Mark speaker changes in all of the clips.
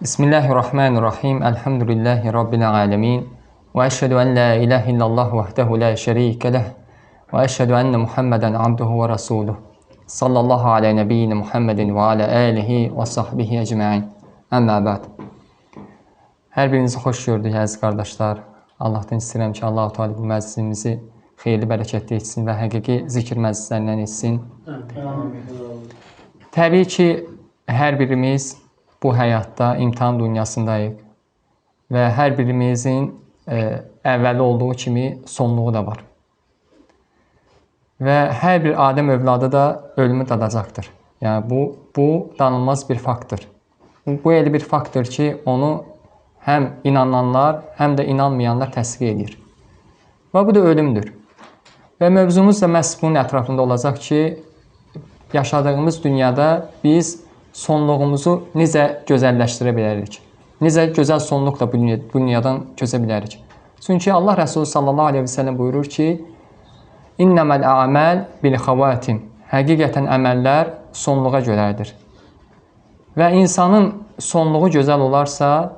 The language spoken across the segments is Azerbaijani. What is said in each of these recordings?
Speaker 1: Bismillahirrahmanirrahim. Elhamdülillahi Rabbil alemin. Ve eşhedü en la ilahe illallah vahdehu la şerike leh. Ve eşhedü enne Muhammeden abduhu ve rasuluh. Sallallahu ala nebiyyina Muhammedin ve ala alihi ve sahbihi ecmaîn. Əmmə bəd. Hər birinizi xoş gördük əziz qardaşlar. Allahdan istəyirəm ki, Allah-u Teala bu məclisimizi xeyirli, bərəkətli etsin və həqiqi zikr məclislərindən etsin. Təbii ki, hər birimiz bu həyatda imtahan dünyasındayıq və hər birimizin əvvəli olduğu kimi sonluğu da var. Və hər bir Adəm övladı da ölümü dadacaqdır. Yəni, bu danılmaz bir faktdır. Bu elə bir faktdır ki, onu həm inananlar, həm də inanmayanlar təsdiq edir. Və bu da ölümdür. Və mövzumuz da məhz bunun ətrafında olacaq ki, yaşadığımız dünyada biz sonluğumuzu necə gözəlləşdirə bilərik? Necə gözəl sonluqla bu dünyadan közə bilərik? Çünki Allah Rəsulü sallallahu aleyhi ve sellem buyurur ki, İnnəməl əməl bil-xavatim. Həqiqətən əməllər sonluğa görədir. Və insanın sonluğu gözəl olarsa,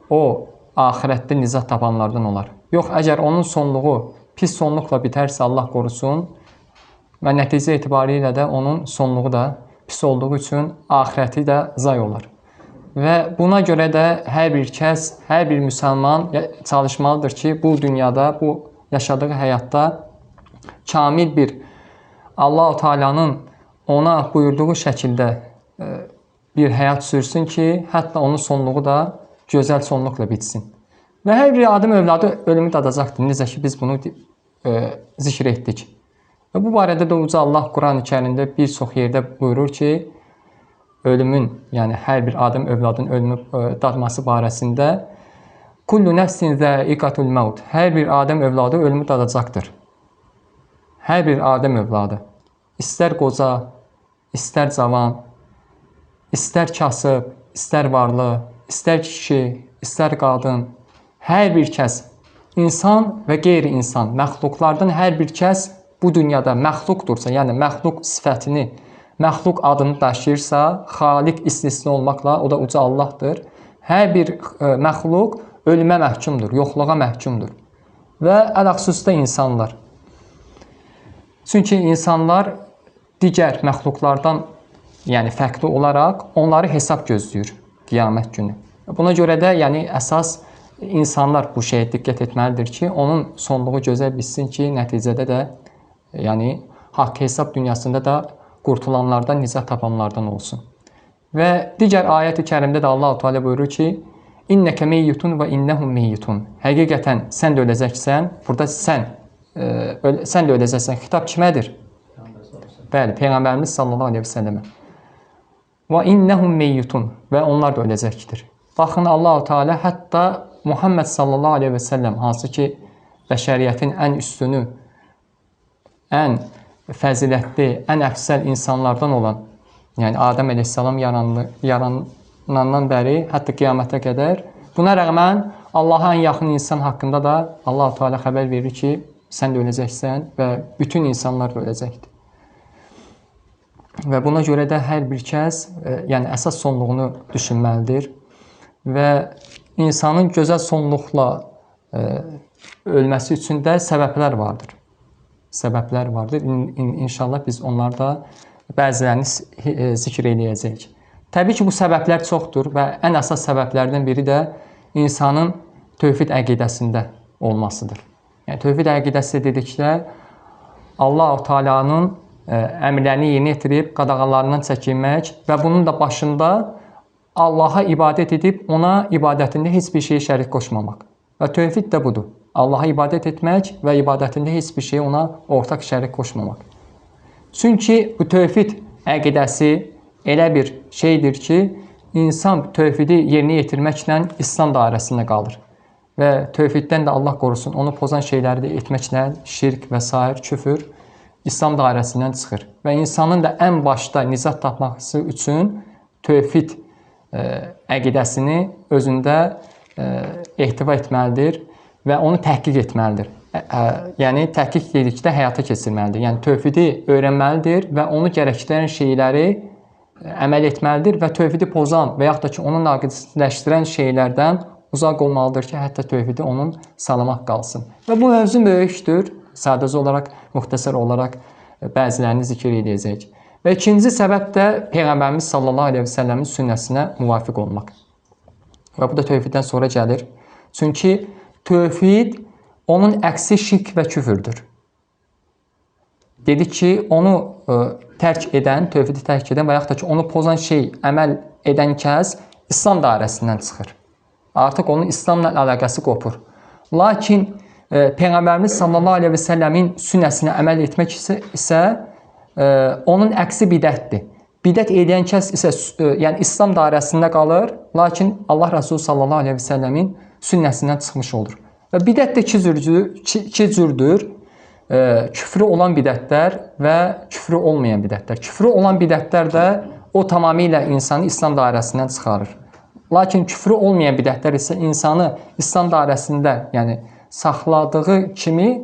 Speaker 1: o, axirətdə nizat tapanlardan olar. Yox, əgər onun sonluğu pis sonluqla bitərsə, Allah qorusun və nəticə etibarilə də onun sonluğu da pis olduğu üçün axirəti də zay olar. Və buna görə də hər bir kəs, hər bir müsəlman çalışmalıdır ki, bu dünyada, bu yaşadığı həyatda kamil bir Allah-u Teala'nın ona buyurduğu şəkildə bir həyat sürsün ki, hətta onun sonluğu da gözəl sonluqla bitsin. Və hər bir Adəm övladı ölümü dadacaqdır. Necə ki, biz bunu zikr etdik. Və bu barədə də Uca Allah Quran-ı Kərimdə bir çox yerdə buyurur ki, ölümün, yəni hər bir Adəm övladının ölümü dadması barəsində Kullu nəfsin zəiqatul məvt. Hər bir Adəm övladı ölümü dadacaqdır. Hər bir Adəm övladı. İstər qoca, istər cavan, istər kasıb, istər varlı, istər kişi, istər qadın, hər bir kəs, insan və qeyri-insan, məxluqlardan hər bir kəs bu dünyada məxluqdursa, yəni məxluq sifətini, məxluq adını daşıyırsa, xaliq istisna olmaqla, o da uca Allahdır. Hər bir məxluq ölümə məhkumdur, yoxluğa məhkumdur. Və ələxüsusda insanlar. Çünki insanlar digər məxluqlardan, yəni fərqli olaraq onları hesab gözləyir qiyamət günü. Buna görə də yəni əsas insanlar bu şeyə diqqət etməlidir ki, onun sonluğu gözəl bitsin ki, nəticədə də yəni haqq hesab dünyasında da qurtulanlardan, nizat tapanlardan olsun. Və digər ayət-i kərimdə də Allah-u Teala buyurur ki, İnnəkə meyyitun və innəhum meyyitun. Həqiqətən sən də öləcəksən, burada sən də öləcəksən. Xitab kimədir? Bəli, Peyğəmbərimiz sallallahu aleyhi ve səlləmə. Və innəhum meyyitun. Və onlar da öləcəkdir. Baxın, Allah-u Teala hətta Muhammed sallallahu aleyhi ve səlləm, hansı ki, bəşəriyyətin ən üstünü, ən fəzilətli, ən əfsəl insanlardan olan, yəni Adəm əleyhissalam yaranandan bəri, hətta qiyamətə qədər, buna rəğmən Allaha ən yaxın insan haqqında da Allah-u Teala xəbər verir ki, sən də öləcəksən və bütün insanlar da öləcəkdir. Və buna görə də hər bir kəs, yəni əsas sonluğunu düşünməlidir və insanın gözəl sonluqla ölməsi üçün də səbəblər vardır. Səbəblər vardır. İnşallah biz onlarda bəzilərini zikr eləyəcəyik. Təbii ki, bu səbəblər çoxdur və ən əsas səbəblərdən biri də insanın tövhid əqidəsində olmasıdır. Yəni, tövhid əqidəsi dedikdə Allah-u Teala'nın əmrlərini yerinə yetirib, qadağalarından çəkinmək və bunun da başında Allaha ibadət edib, ona ibadətində heç bir şeyə şərik qoşmamaq. Və tövhid də budur. Allaha ibadət etmək və ibadətində heç bir şey ona ortaq şərik qoşmamaq. Çünki bu tövhid əqidəsi elə bir şeydir ki, insan tövhidi yerinə yetirməklə İslam dairəsində qalır. Və tövhiddən də Allah qorusun, onu pozan şeyləri də etməklə şirk və sair küfür İslam dairəsindən çıxır. Və insanın da ən başda nizat tapması üçün tövhid əqidəsini özündə ehtiva etməlidir və onu təhqiq etməlidir. Yəni, təhqiq dedikdə həyata keçirməlidir. Yəni, tövhidi öyrənməlidir və onu gərəkdirən şeyləri əməl etməlidir və tövhidi pozan və yaxud da ki, onu naqisləşdirən şeylərdən uzaq olmalıdır ki, hətta tövhidi onun salamat qalsın. Və bu mövzu böyükdür. Sadəcə olaraq, müxtəsər olaraq bəzilərini zikr edəcək. Və ikinci səbəb də Peyğəmbərimiz sallallahu aleyhi və səlləmin sünnəsinə müvafiq olmaq. Və bu da tövhiddən sonra gəlir. Çünki tövhid onun əksi şirk və küfürdür. Dedik ki, onu tərk edən, tövhidi tərk edən və yaxud da ki, onu pozan şey, əməl edən kəs İslam dairəsindən çıxır. Artıq onun İslamla əlaqəsi qopur. Lakin Peyğəmbərimiz sallallahu aleyhi və səlləmin sünnəsinə əməl etmək isə onun əksi bidətdir. Bidət edən kəs isə yəni İslam dairəsində qalır, lakin Allah Rəsulü sallallahu aleyhi və səlləmin sünnəsindən çıxmış olur. Və bidət də iki cürdür. Küfrü olan bidətlər və küfrü olmayan bidətlər. Küfrü olan bidətlər də o tamamilə insanı İslam dairəsindən çıxarır. Lakin küfrü olmayan bidətlər isə insanı İslam dairəsində, yəni saxladığı kimi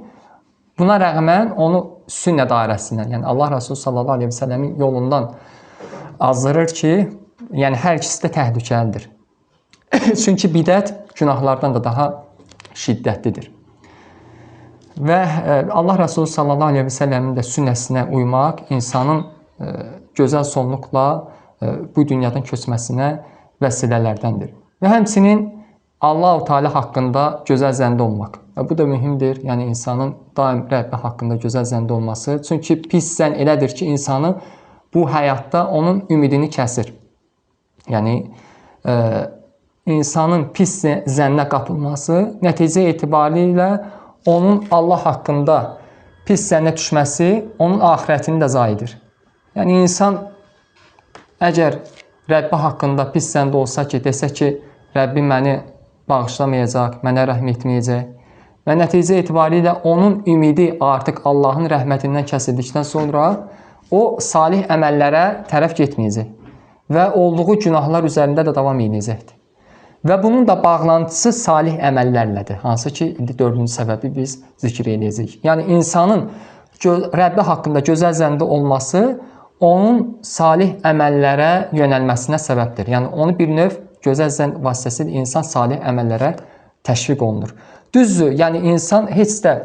Speaker 1: buna rəğmən onu sünnə dairəsindən, yəni Allah Rəsulü sallallahu aleyhi və səlləmin yolundan azdırır ki, yəni hər ikisi də təhlükəlidir. Çünki bidət günahlardan da daha şiddətlidir. Və Allah Rəsulü sallallahu aleyhi və səlləmin də sünnəsinə uymaq insanın gözəl sonluqla bu dünyadan köçməsinə vəsilələrdəndir. Və həmçinin Allah-u Teala haqqında gözəl zəndə olmaq. Və bu da mühümdür. Yəni insanın daim Rəbbi haqqında gözəl zəndə olması. Çünki pis zənn elədir ki, insanı bu həyatda onun ümidini kəsir. Yəni insanın pis zənnə qapılması nəticə etibarilə onun Allah haqqında pis zənnə düşməsi onun axirətini də zayidir. Yəni insan əgər Rəbbi haqqında pis zəndə olsa ki, desə ki, Rəbbim məni bağışlamayacaq, mənə rəhm etməyəcək və nəticə etibarilə onun ümidi artıq Allahın rəhmətindən kəsildikdən sonra o salih əməllərə tərəf getməyəcək və olduğu günahlar üzərində də davam edəcəkdir. Və bunun da bağlantısı salih əməllərlədir. Hansı ki, indi dördüncü səbəbi biz zikr edəcəyik. Yəni insanın Rəbbi haqqında gözəl zəndə olması onun salih əməllərə yönəlməsinə səbəbdir. Yəni onu bir növ gözəl zənn vasitəsilə insan salih əməllərə təşviq olunur. Düzdür, yəni insan heç də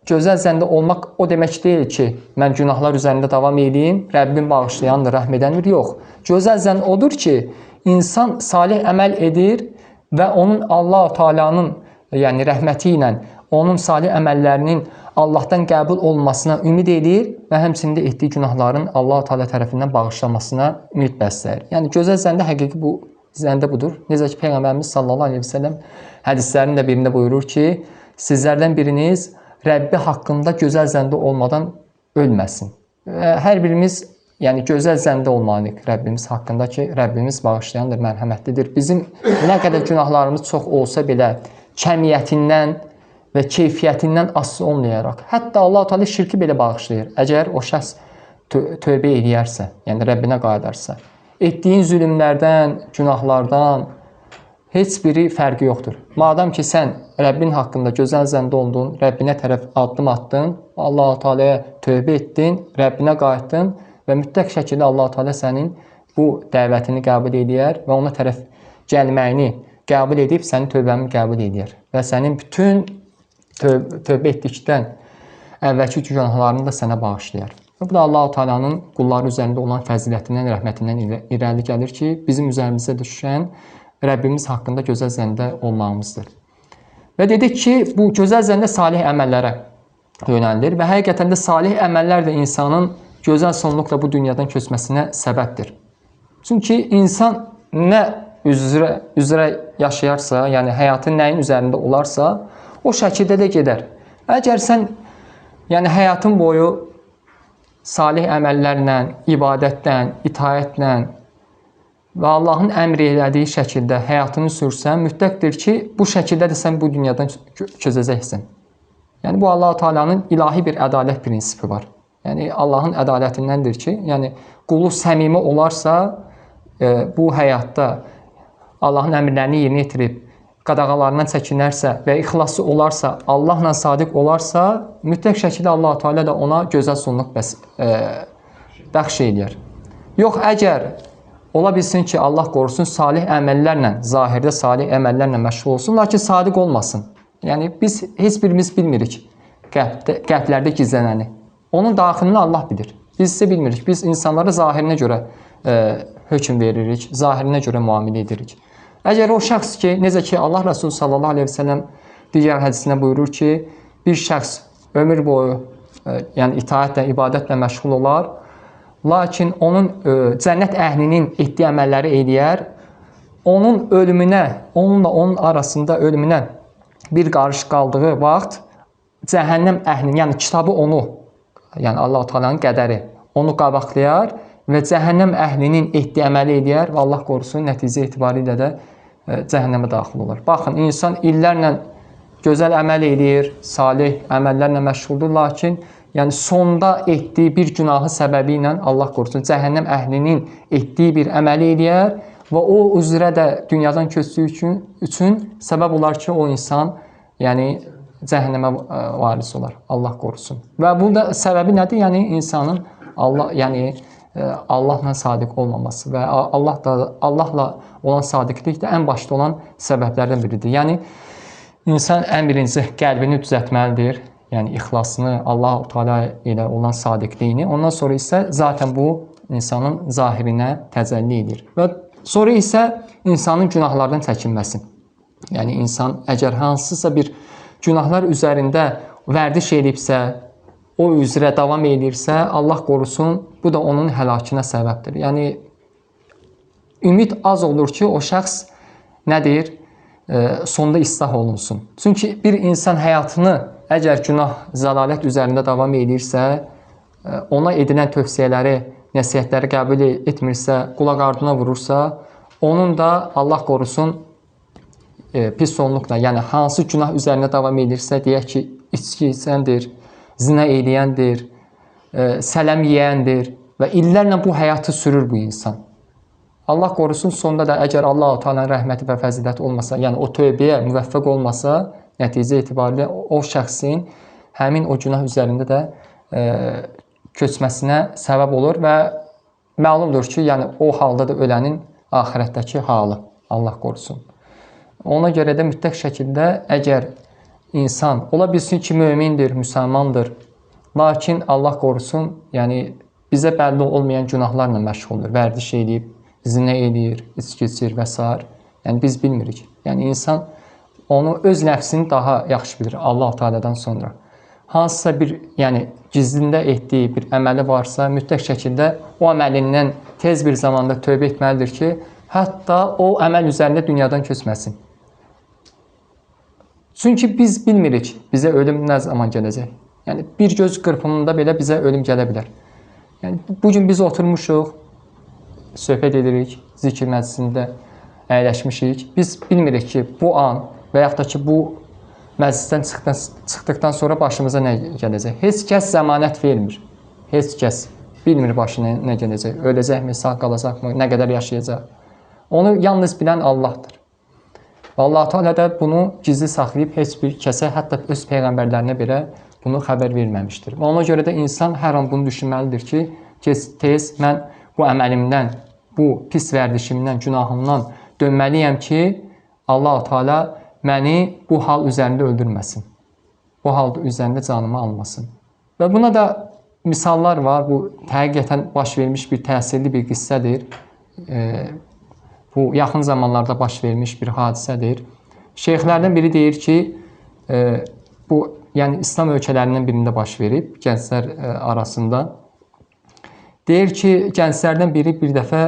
Speaker 1: gözəl zəndə olmaq o demək deyil ki, mən günahlar üzərində davam edeyim, Rəbbim bağışlayandır, rəhm edəndir, yox. Gözəl zənn odur ki, insan salih əməl edir və onun Allah-u Teala'nın yəni rəhməti ilə onun salih əməllərinin Allahdan qəbul olmasına ümid edir və həmçində etdiyi günahların Allah-u Teala tərəfindən bağışlanmasına ümid bəsləyir. Yəni gözəl zəndə həqiqi bu zəndə budur. Necə ki Peyğəmbərimiz sallallahu əleyhi və səlləm hədislərinin də birində buyurur ki, sizlərdən biriniz Rəbbi haqqında gözəl zəndə olmadan ölməsin. Hər birimiz yəni gözəl zəndə olmalıyıq Rəbbimiz haqqında ki, Rəbbimiz bağışlayandır, mərhəmətlidir. Bizim nə qədər günahlarımız çox olsa belə kəmiyyətindən və keyfiyyətindən asılı olmayaraq, hətta Allah-u Teala şirki belə bağışlayır. Əgər o şəxs tövbə edərsə, yəni Rəbbinə qayıdarsa, etdiyin zülmlərdən, günahlardan heç biri fərqi yoxdur. Madam ki, sən Rəbbin haqqında gözəl zəndə oldun, Rəbbinə tərəf addım atdın, Allah-u Teala'ya tövbə etdin, Rəbbinə qayıtdın və mütləq şəkildə Allah-u Teala sənin bu dəvətini qəbul edər və ona tərəf gəlməyini qəbul edib sənin tövbəni qəbul edər və sənin bütün tövbə etdikdən əvvəlki günahlarını da sənə bağışlayar. Bu da Allah-u Teala'nın qulları üzərində olan fəzilətindən, rəhmətindən irəli gəlir ki, bizim üzərimizə düşən Rəbbimiz haqqında gözəl zəndə olmağımızdır. Və dedik ki, bu gözəl zəndə salih əməllərə yönəlilir və həqiqətən də salih əməllər də insanın gözəl sonluqla bu dünyadan köçməsinə səbəbdir. Çünki insan nə üzrə yaşayarsa, yəni həyatın nəyin üzərində olarsa, o şəkildə də gedər. Əgər sən yəni həyatın boyu salih əməllərlə, ibadətlə, itaətlə və Allahın əmr elədiyi şəkildə həyatını sürsən, mütləqdir ki, bu şəkildə də sən bu dünyadan köçəcəksən. Yəni bu Allah-u Teala'nın ilahi bir ədalət prinsipi var. Yəni Allahın ədalətindəndir ki, yəni qulu səmimi olarsa, bu həyatda Allahın əmrlərini yerinə yetirib, qadağalarından çəkinərsə və ixlaslı olarsa, Allahla sadiq olarsa, mütləq şəkildə Allah-u Teala da ona gözəl sonluq bəxş eləyər. Yox, əgər ola bilsin ki, Allah qorusun, salih əməllərlə, zahirdə salih əməllərlə məşğul olsun, lakin sadiq olmasın. Yəni, biz heç birimiz bilmirik qəlblərdə gizlənəni. Onun daxilini Allah bilir. Biz isə bilmirik. Biz insanlara zahirinə görə hökm veririk, zahirinə görə müamilə edirik. Əgər o şəxs ki, necə ki, Allah Resulü sallallahu aleyhi ve sellem digər hədisində buyurur ki, bir şəxs ömür boyu yəni itaətlə, ibadətlə məşğul olar, lakin onun cənnət əhlinin etdiyi əməlləri eləyər, onun ölümünə, onunla onun arasında ölümünə bir qarış qaldığı vaxt cəhənnəm əhlinin, yəni kitabı onu, yəni Allah-u Teala'nın qədəri onu qabaqlayar və cəhənnəm əhlinin etdiyi əməli eləyər və Allah qorusun, nəticə etibarilə də cəhənnəmə daxil olur. Baxın, insan illərlə gözəl əməl eləyir, salih əməllərlə məşğuldur, lakin yəni sonda etdiyi bir günahı səbəbi ilə Allah qorusun, cəhənnəm əhlinin etdiyi bir əməli eləyər və o üzrə də dünyadan köçdüyü üçün səbəb olar ki, o insan yəni cəhənnəmə varis olar. Allah qorusun. Və bunda səbəbi nədir? Yəni insanın Allahla sadiq olmaması və Allahla olan sadiqlik də ən başda olan səbəblərdən biridir. Yəni insan ən birinci qəlbini düzəltməlidir. Yəni ixlasını, Allah-u Teala ilə olan sadiqliyini. Ondan sonra isə zaten bu insanın zahirinə təcəlli edir. Və sonra isə insanın günahlardan çəkinməsi. Yəni insan əgər hansısa bir günahlar üzərində vərdiş edibsə, o üzrə davam edirsə, Allah qorusun, bu da onun həlakına səbəbdir. Yəni ümid az olur ki, o şəxs nədir? Sonda islah olunsun. Çünki bir insan həyatını əgər günah, zəlalət üzərində davam edirsə, ona edilən tövsiyələri, nəsihətləri qəbul etmirsə, qulaq ardına vurursa, onun da Allah qorusun pis sonluqla, yəni hansı günah üzərində davam edirsə, deyək ki, içki içəndir, zina eləyəndir, sələm yeyəndir və illərlə bu həyatı sürür bu insan. Allah qorusun, sonda da əgər Allah-u Teala'nın rəhməti və fəziləti olmasa, yəni o tövbəyə müvəffəq olmasa, nəticə etibarilə o şəxsin həmin o günah üzərində də köçməsinə səbəb olur və məlumdur ki, yəni o halda da ölənin axirətdəki halı, Allah qorusun. Ona görə də mütləq şəkildə əgər insan ola bilsin ki, mömindir, müsəlmandır, lakin Allah qorusun, yəni bizə bəlli olmayan günahlarla məşğuldur, vərdiş eləyib, zinə eləyir, içki içir və s. Yəni biz bilmirik. Yəni insan onu öz nəfsini daha yaxşı bilir Allah-u Teala'dan sonra. Hansısa bir, yəni gizlində etdiyi bir əməli varsa, mütləq şəkildə o əməlindən tez bir zamanda tövbə etməlidir ki, hətta o əməl üzərində dünyadan köçməsin. Çünki biz bilmirik bizə ölüm nə zaman gələcək. Yəni bir göz qırpımında belə bizə ölüm gələ bilər. Yəni bugün biz oturmuşuq, söhbət edirik, zikir məclisində əyləşmişik. Biz bilmirik ki, bu an və yaxud da ki, bu məclisdən çıxdıqdan sonra başımıza nə gələcək. Heç kəs zəmanət vermir. Heç kəs bilmir başına nə gələcək. Öləcəkmi, sağ qalacaqmı, nə qədər yaşayacaq. Onu yalnız bilən Allahdır. Allah-u Teala da bunu gizli saxlayıb heç bir kəsə, hətta öz peyğəmbərlərinə belə bunu xəbər verməmişdir. Və ona görə də insan hər an bunu düşünməlidir ki, tez mən bu əməlimdən, bu pis vərdişimdən, günahımdan dönməliyəm ki, Allah-u Teala məni bu hal üzərində öldürməsin. Bu hal üzərində canımı almasın. Və buna da misallar var. Bu həqiqətən baş vermiş bir təsirli bir qissədir. Bu yaxın zamanlarda baş vermiş bir hadisədir. Şeyxlərdən biri deyir ki, bu yəni İslam ölkələrindən birində baş verib, gənclər arasında. Deyir ki, gənclərdən biri bir dəfə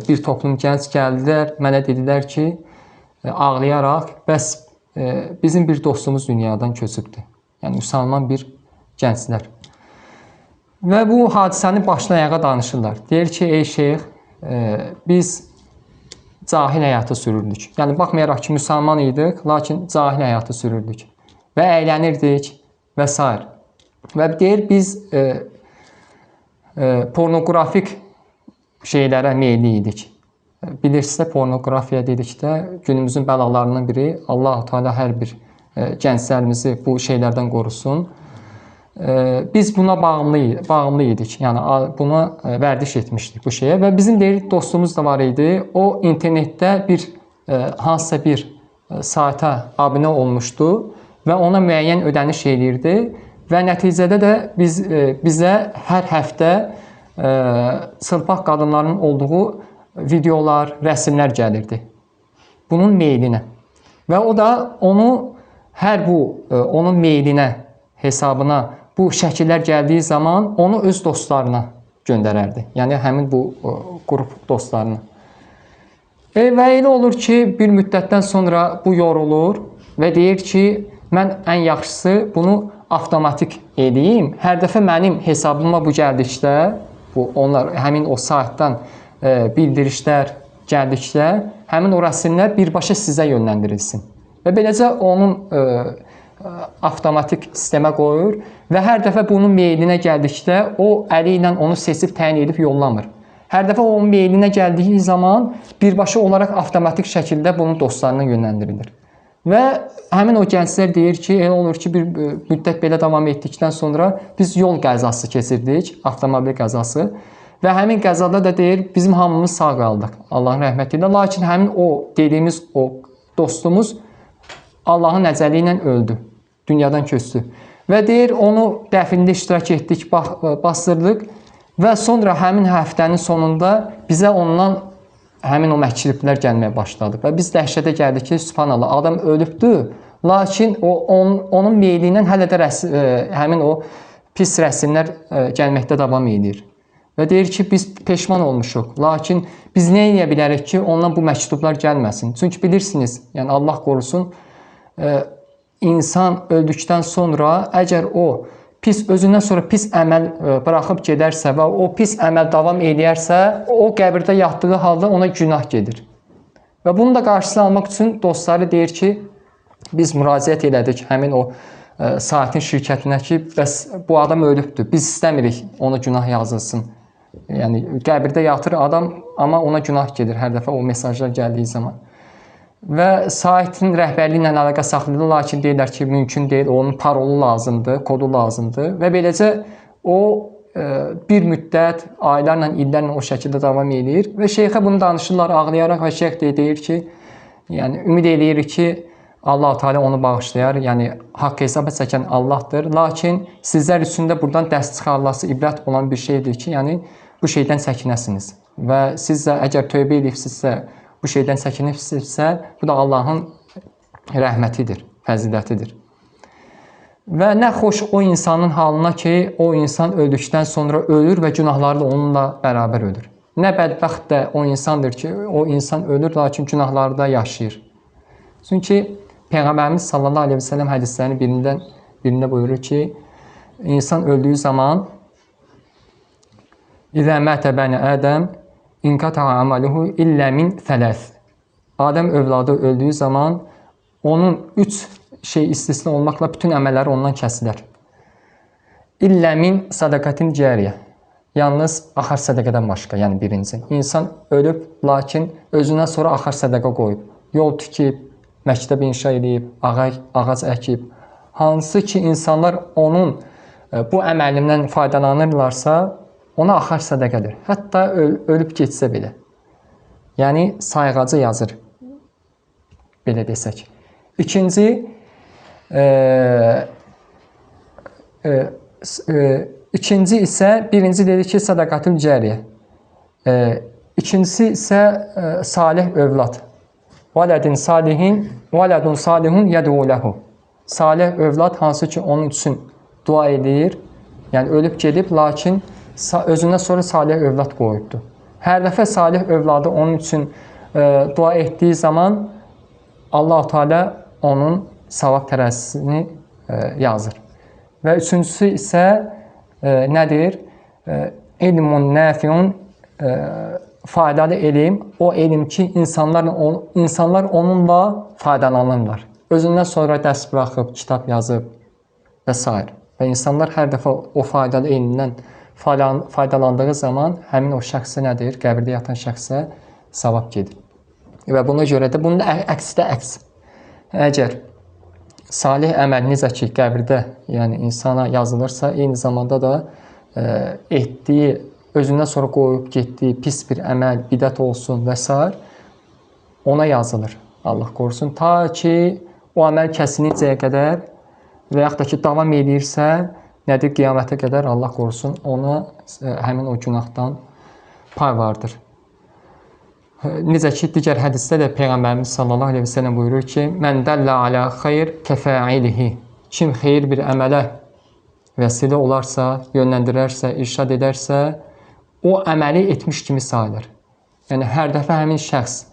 Speaker 1: bir toplum gənc gəldilər, mənə dedilər ki, ağlayaraq, bəs bizim bir dostumuz dünyadan köçübdür. Yəni müsəlman bir gənclər. Və bu hadisəni başdan ayağa danışırlar. Deyir ki, ey şeyx, biz cahil həyatı sürürdük. Yəni baxmayaraq ki, müsəlman idik, lakin cahil həyatı sürürdük və əylənirdik və s. Və deyir, biz pornoqrafik şeylərə meyilli idik. Bilirsinizsə, pornoqrafiya dedikdə günümüzün bəlalarından biri. Allah-u Teala hər bir gənclərimizi bu şeylərdən qorusun. biz buna bağımlı idik. Yəni buna vərdiş etmişdik bu şeyə və bizim deyir dostumuz da var idi. O internetdə bir hansısa bir sayta abunə olmuşdu və ona müəyyən ödəniş eləyirdi və nəticədə də bizə hər həftə çılpaq qadınların olduğu videolar, rəsmlər gəlirdi. Bunun meylinə. Və o da onun meylinə, hesabına bu şəkillər gəldiyi zaman onu öz dostlarına göndərərdi. Yəni həmin bu qrup dostlarına. Və elə olur ki, bir müddətdən sonra bu yorulur və deyir ki, mən ən yaxşısı bunu avtomatik edeyim. Hər dəfə mənim hesabıma bu gəldikdə, həmin o saytdan bildirişlər gəldikdə, həmin o rəsmlər birbaşa sizə yönləndirilsin. Və beləcə onun avtomatik sistemə qoyur və hər dəfə bunun meylinə gəldikdə o əli ilə onu seçib təyin edib yollamır. Hər dəfə onun meylinə gəldiyi zaman birbaşa olaraq avtomatik şəkildə bunun dostlarına yönləndirilir. Və həmin o gənclər deyir ki, elə olur ki, bir müddət belə davam etdikdən sonra biz yol qəzası keçirdik, avtomobil qəzası və həmin qəzada da deyir, bizim hamımız sağ qaldıq, Allahın rəhməti ilə. Lakin həmin o dediyimiz o dostumuz Allahın əcəli ilə öldü, dünyadan köçdü. Və deyir, onu dəfində iştirak etdik, bastırdıq və sonra həmin həftənin sonunda bizə ondan həmin o məktublar gəlməyə başladı. Və biz dəhşətə gəldik ki, subhanallah, adam ölübdü, lakin onun meyli ilə hələ də həmin o pis rəsmlər gəlməkdə davam edir. Və deyir ki, biz peşman olmuşuq, lakin biz nə edə bilərik ki, ondan bu məktublar gəlməsin. Çünki bilirsiniz, yəni Allah qorusun, insan öldükdən sonra əgər o özündən sonra pis əməl buraxıb gedərsə və o pis əməl davam edərsə, o qəbirdə yatdığı halda ona günah gedir. Və bunu da qarşısını almaq üçün dostları deyir ki, biz müraciət elədik həmin o saatin şirkətinə ki, bəs bu adam ölübdür, biz istəmirik ona günah yazılsın. Yəni qəbirdə yatır adam, amma ona günah gedir hər dəfə o mesajlar gəldiyi zaman. Və saitin rəhbərliyi ilə əlaqə saxlayırlar, lakin deyirlər ki, mümkün deyil, onun parolu lazımdır, kodu lazımdır və beləcə o bir müddət, aylarla, illərlə o şəkildə davam edir və şeyxə bunu danışırlar, ağlayaraq və şeyx deyir ki, yəni ümid edirik ki, Allah-u Teala onu bağışlayar, yəni haqq hesaba çəkən Allahdır, lakin sizlər üçün də buradan dərs çıxarılası ibrət olan bir şeydir ki, yəni bu şeydən çəkinəsiniz və siz də əgər tövbə edibsinizsə, bu şeydən çəkinibsinizsə, bu da Allahın rəhmətidir, fəzilətidir. Və nə xoş o insanın halına ki, o insan öldükdən sonra ölür və günahları da onunla bərabər ölür. Nə bədbəxt də o insandır ki, o insan ölür, lakin günahları da yaşayır. Çünki Peyğəmbərimiz sallallahu aleyhi və səlləm hədislərinin birində buyurur ki, insan öldüyü zaman İzə mətə bəni Ədəm İnqata'a amaluhu illə min thələth. Adəm övladı öldüyü zaman onun 3 şey istisna olmaqla bütün əməlləri ondan kəsilər. İllə min sadaqatin cəriyə. Yalnız axar sədəqədən başqa, yəni birinci. İnsan ölüb, lakin özündən sonra axar sədəqə qoyub. Yol tikib, məktəb inşa edib, ağac əkib. Hansı ki, insanlar onun bu əməlindən faydalanırlarsa, ona axar sədəqədir. Hətta ölüb getsə belə. Yəni, sayğacı yazır, belə desək. İkinci, isə birinci dedi ki, sədaqatül cəriyə. İkincisi isə salih övlad. Vələdun salihun yəd'u ləhu. Salih övlad hansı ki, onun üçün dua edir. Yəni, ölüb gedib, lakin özündən sonra salih övlad qoyubdur. Hər dəfə salih övladı onun üçün dua etdiyi zaman Allah-u Teala onun savab tərəzisini yazır. Və üçüncüsü isə nədir? İlmun nəfiun, faydalı elm, o elm ki, insanlar onunla faydalanırlar. Özündən sonra dərs buraxıb, kitab yazıb və s. Və insanlar hər dəfə o faydalı elmdən faydalandığı zaman həmin o şəxsə nədir? Qəbirdə yatan şəxsə savab gedir. Və buna görə də bunun əksi də əks. Əgər salih əməl necə ki qəbirdə, yəni insana yazılırsa, eyni zamanda da etdiyi, özündən sonra qoyub getdiyi pis bir əməl, bidət olsun və s. ona yazılır. Allah qorusun. Ta ki o əməl kəsinincəyə qədər və yaxud da ki davam edirsə, nədir qiyamətə qədər Allah qorusun, ona həmin o günahdan pay vardır. Necə ki digər hədisdə də Peyğəmbərimiz sallallahu əleyhi və səlləm buyurur ki: "Mən dəllə alə xeyr kəfəilihi." Kim xeyir bir əmələ vəsilə olarsa, yönləndirərsə, irşad edərsə, o əməli etmiş kimi sayılır. Yəni hər dəfə həmin şəxs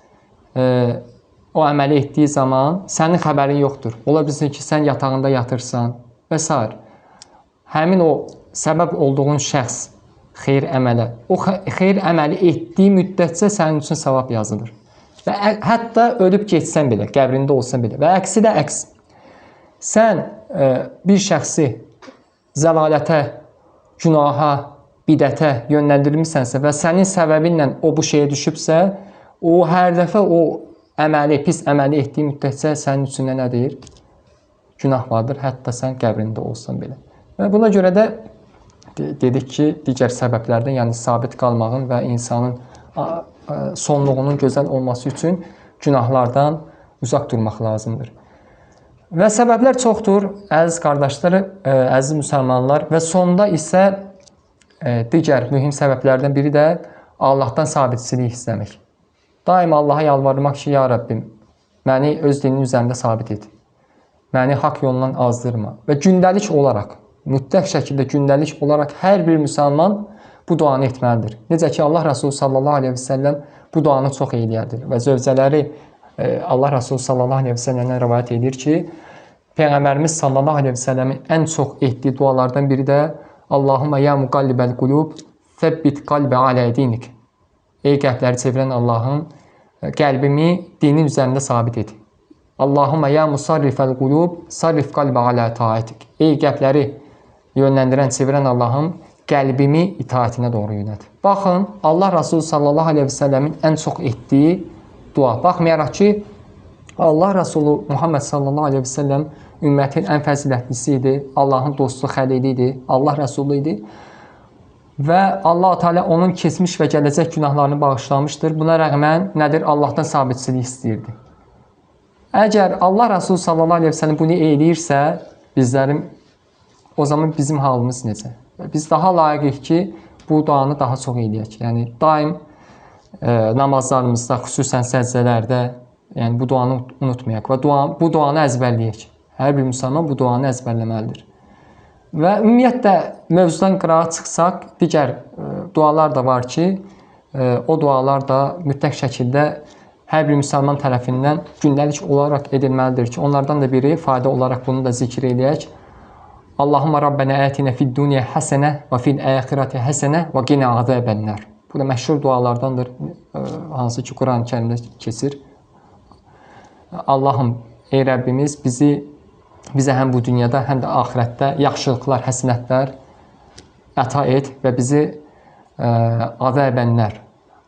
Speaker 1: o əməli etdiyi zaman sənin xəbərin yoxdur. Ola bilsin ki, sən yatağında yatırsan və s. Həmin o səbəb olduğun şəxs xeyir əmələ, o xeyir əməli etdiyi müddətcə sənin üçün savab yazılır. Və hətta ölüb getsən belə, qəbrində olsan belə. Və əksi də əks. Sən bir şəxsi zəlalətə, günaha, bidətə yönləndirmisənsə və sənin səbəbinlə o bu şeyə düşübsə, o hər dəfə o əməli, pis əməli etdiyi müddətcə sənin üçün nədir? Günah vardır, hətta sən qəbrində olsan belə. Və buna görə də dedik ki, digər səbəblərdən, yəni sabit qalmağın və insanın sonluğunun gözəl olması üçün günahlardan uzaq durmaq lazımdır. Və səbəblər çoxdur, əziz qardaşlar, əziz müsəlmanlar, və sonda isə digər mühüm səbəblərdən biri də Allahdan sabitçilik istəmək. Daima Allaha yalvarmaq ki, ya Rəbbim, məni öz dinin üzərində sabit et. Məni haqq yolundan azdırma. Və gündəlik olaraq, mütləq şəkildə gündəlik olaraq hər bir müsəlman bu duanı etməlidir. Necə ki, Allah Rəsulü sallallahu aleyhi və səlləm bu duanı çox eləyərdir. Və zövcələri Allah Rəsulü sallallahu aleyhi və səlləmdən rivayət edir ki, Peyğəmbərimiz sallallahu aleyhi və səlləmin ən çox etdiyi dualardan biri də Allahumma ya muqallibəl qulub, səbbit qalbə alə dinik. Ey qəlbləri çevirən Allahım, qəlbimi dinin üzərində sabit et. Allahumma ya musarrifəl qulub, sarrif qalbə alə taatik. Ey qəlbləri yönləndirən, çevirən Allahım, qəlbimi itaətinə doğru yönət. Baxın, Allah Rasulü sallallahu aleyhi və səlləmin ən çox etdiyi dua. Baxmayaraq ki, Allah Rasulü Muhammed sallallahu aleyhi və səlləm ümmətin ən fəzilətlisi idi, Allahın dostu xəlili idi, Allah Rasulü idi. Və Allah-u Teala onun keçmiş və gələcək günahlarını bağışlamışdır. Buna rəğmən nədir? Allahdan sabitçilik istəyirdi. Əgər Allah Rasulü sallallahu aleyhi və səlləm bunu eləyirsə, bizlərin, o zaman bizim halımız necə? Biz daha layiqik ki, bu duanı daha çox eləyək. Yəni, daim namazlarımızda, xüsusən səcdələrdə, yəni bu duanı unutmayaq və bu duanı əzbərləyək. Hər bir müsəlman bu duanı əzbərləməlidir. Və ümumiyyətlə, mövzudan qırağa çıxsaq, digər dualar da var ki, o dualar da mütləq şəkildə hər bir müsəlman tərəfindən gündəlik olaraq edilməlidir ki, onlardan da biri fayda olaraq bunu da zikr eləyək. Allahumma Rabbənə ətinə fid-dunya həsənə və fil-əxirəti həsənə və qinə azəbənlər. Bu da məşhur dualardandır, hansı ki, Quran-ı Kərimdə keçir. Allahım, ey Rəbbimiz, bizə həm bu dünyada, həm də axirətdə yaxşılıqlar, həsənətlər əta et və bizi azəbənlər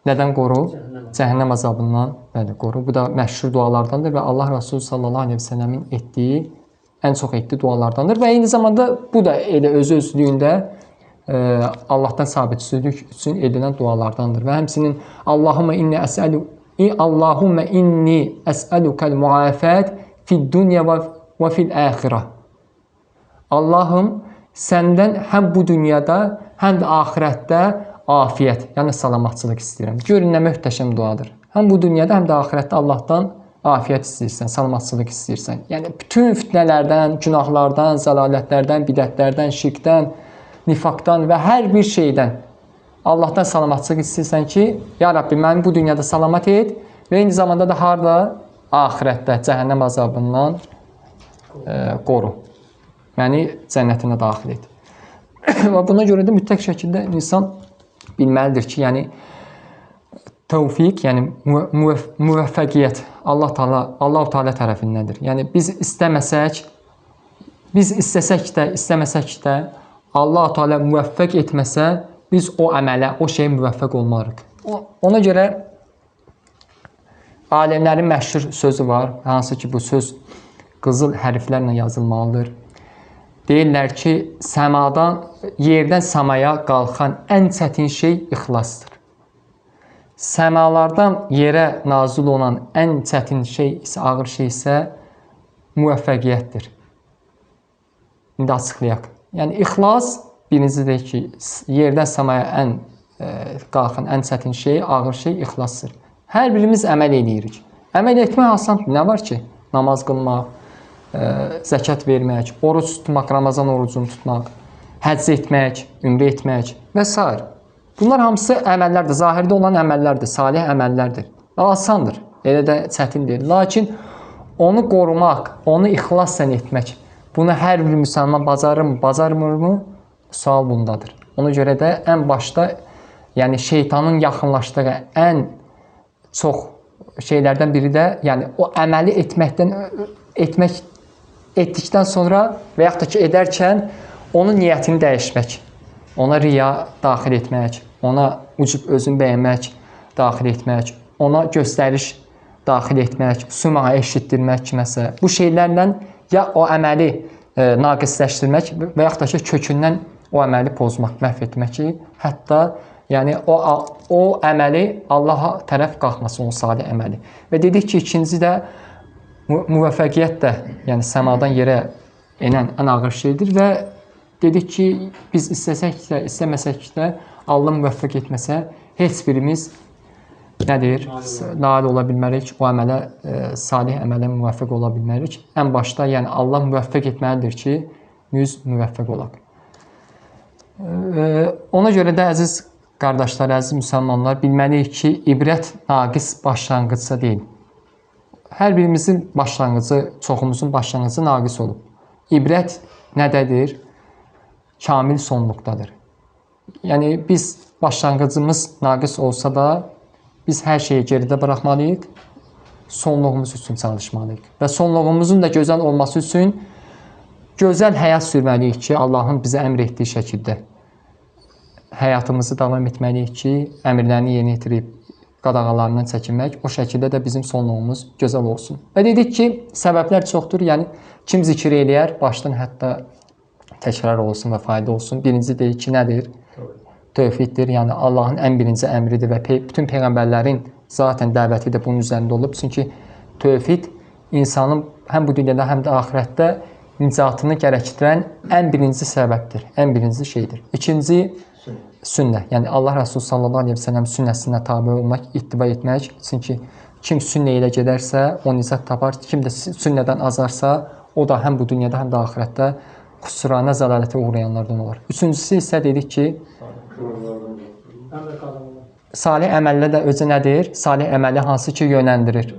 Speaker 1: nədən qoru? Cəhənnəm azabından qoru. Bu da məşhur dualardandır və Allah Rasulü sallallahu aleyhi və səlləmin etdiyi, ən çox etdiyi dualardandır və eyni zamanda bu da elə özü-özlüyündə Allahdan sabitçilik üçün edilən dualardandır və həmsinin Allahümmə inni əsəlukəl muafət fid-dunya və fil-əxirə. Allahım, səndən həm bu dünyada, həm də axirətdə afiyət, yəni salamatçılıq istəyirəm. Görün, nə möhtəşəm duadır. Həm bu dünyada, həm də axirətdə Allahdan afiyət istəyirsən, salamatçılıq istəyirsən. Yəni, bütün fitnələrdən, günahlardan, zəlalətlərdən, bidətlərdən, şirkdən, nifaqdan və hər bir şeydən Allahdan salamatçılıq istəyirsən ki, ya Rabbi, məni bu dünyada salamat et və eyni zamanda da harada? Axirətdə, cəhənnəm azabından qoru. Məni cənnətinə daxil et. Və buna görə də mütləq şəkildə insan bilməlidir ki, yəni tövfiq, yəni müvəffəqiyyət Allah-u Teala tərəfindəndir. Yəni biz istəsək də, istəməsək də Allah-u Teala müvəffəq etməsə, biz o əmələ, o şeyə müvəffəq olmarıq. Ona görə alimlərin məşhur sözü var, hansı ki bu söz qızıl hərflərlə yazılmalıdır. Deyirlər ki, yerdən səmaya qalxan ən çətin şey ixlasdır. Səmalardan yerə nazil olan ən çətin şey isə, ağır şey isə müvəffəqiyyətdir. İndi açıqlayaq. Yəni, ixlas birincidir ki, yerdən səmaya qalxan ən çətin şey, ağır şey ixlasdır. Hər birimiz əməl edirik. Əməl etmək asandır. Nə var ki? Namaz qılmaq, zəkat vermək, oruç tutmaq, Ramazan orucunu tutmaq, həcc etmək, ümrə etmək və s. Bunlar hamısı əməllərdir, zahirdə olan əməllərdir, salih əməllərdir. Asandır, elə də çətindir. Lakin onu qorumaq, onu ixlasla etmək, bunu hər bir müsəlman bacarırmı, bacarmırmı? Sual bundadır. Ona görə də ən başda, yəni şeytanın yaxınlaşdığı ən çox şeylərdən biri də, yəni o əməli etdikdən sonra və yaxud da ki, edərkən onun niyyətini dəyişmək, ona riya daxil etmək, ona ucub özünü bəyənmək daxil etmək, ona göstəriş daxil etmək, süm'a eşitdirmək kiməsə. Bu şeylərlə ya o əməli naqisləşdirmək və yaxud da ki, kökündən o əməli pozmaq, məhv etmək ki, hətta yəni o əməli Allaha tərəf qalxmasın, o salih əməli. Və dedik ki, ikinci də müvəffəqiyyət də, yəni səmadan yerə enən ən ağır şeydir və dedik ki, biz istəsək də, istəməsək də Allah müvəffəq etməsə, heç birimiz nədir? Nail ola bilmərik, o əmələ, salih əmələ müvəffəq ola bilmərik. Ən başda, yəni Allah müvəffəq etməlidir ki, biz müvəffəq olaq. Ona görə də əziz qardaşlar, əziz müsəlmanlar, bilməliyik ki, ibrət naqis başlanğıcsa deyil. Hər birimizin başlanğıcı, çoxumuzun başlanğıcı naqis olub. İbrət nədədir? Kamil sonluqdadır. Yəni, biz başlanğıcımız naqis olsa da, biz hər şeyi geridə buraxmalıyıq, sonluğumuz üçün çalışmalıyıq. Və sonluğumuzun da gözəl olması üçün gözəl həyat sürməliyik ki, Allahın bizə əmr etdiyi şəkildə həyatımızı davam etməliyik ki, əmrlərini yerinə yetirib, qadağalarından çəkinmək, o şəkildə də bizim sonluğumuz gözəl olsun. Və dedik ki, səbəblər çoxdur, yəni kim zikr eləyər, başdan hətta təkrar olsun və fayda olsun. Birinci deyik ki, nədir? Tövhiddir, yəni Allahın ən birinci əmridir və bütün peyğəmbərlərin zaten dəvəti də bunun üzərində olub. Çünki tövhid insanın həm bu dünyada, həm də axirətdə nicatını gərəkdirən ən birinci səbəbdir, ən birinci şeydir. İkinci, sünnə. Yəni Allah Rəsulü sallallahu aleyhi və səlləm sünnəsinə tabi olmaq, ittiba etmək. Çünki kim sünnə ilə gedərsə, o nicat tapar. Kim də sünnədən azarsa, o da həm bu dünyada, həm də axirətdə qüsurana, zəlalətə uğrayanlardan olur. Üçüncüsü isə dedik ki, salih əməllə də özü nədir? Salih əməli hansı ki yönləndirir?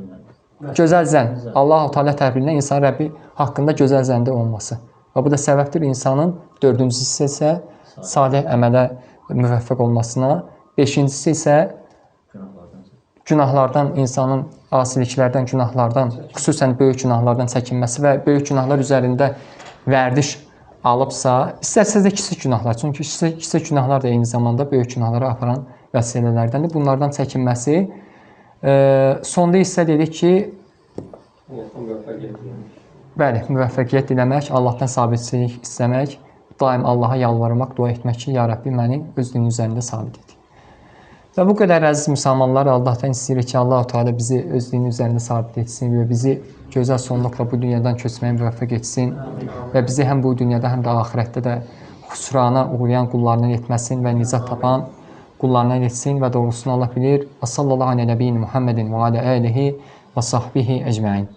Speaker 1: Gözəl zənn. Allah-u Teala tərəfindən insan Rəbbi haqqında gözəl zəndə olması. Və bu da səbəbdir insanın. Dördüncüsü isə salih əmələ müvəffəq olmasına. Beşincisi isə günahlardan, insanın asiliklərdən, günahlardan, xüsusən böyük günahlardan çəkinməsi və böyük günahlar üzərində vərdiş alıbsa, istərsə də kiçik günahlar. Çünki kiçik günahlar da eyni zamanda böyük günahlara aparan vəsilələrdəndir. Bunlardan çəkinməsi. Sonda isə dedik ki, bəli, müvəffəqiyyət diləmək, Allahdan sabitçilik istəmək, daim Allaha yalvarmaq, dua etmək ki, ya Rəbbi məni öz dinin üzərində sabit et. Və bu qədər əziz müsəlmanlar, Allahdan istəyirik ki, Allah-u Teala bizi öz dinin üzərində sabit etsin və bizi gözəl sonluqla bu dünyadan köçməyə müvəffəq etsin və bizi həm bu dünyada, həm də axirətdə də xüsurana uğrayan qullarından etməsin və nicat tapan qullarından etsin və doğrusunu Allah bilir. Və sallallahu aleyhi və səlləm Muhammedin və alə əlihi və sahbihi əcməin.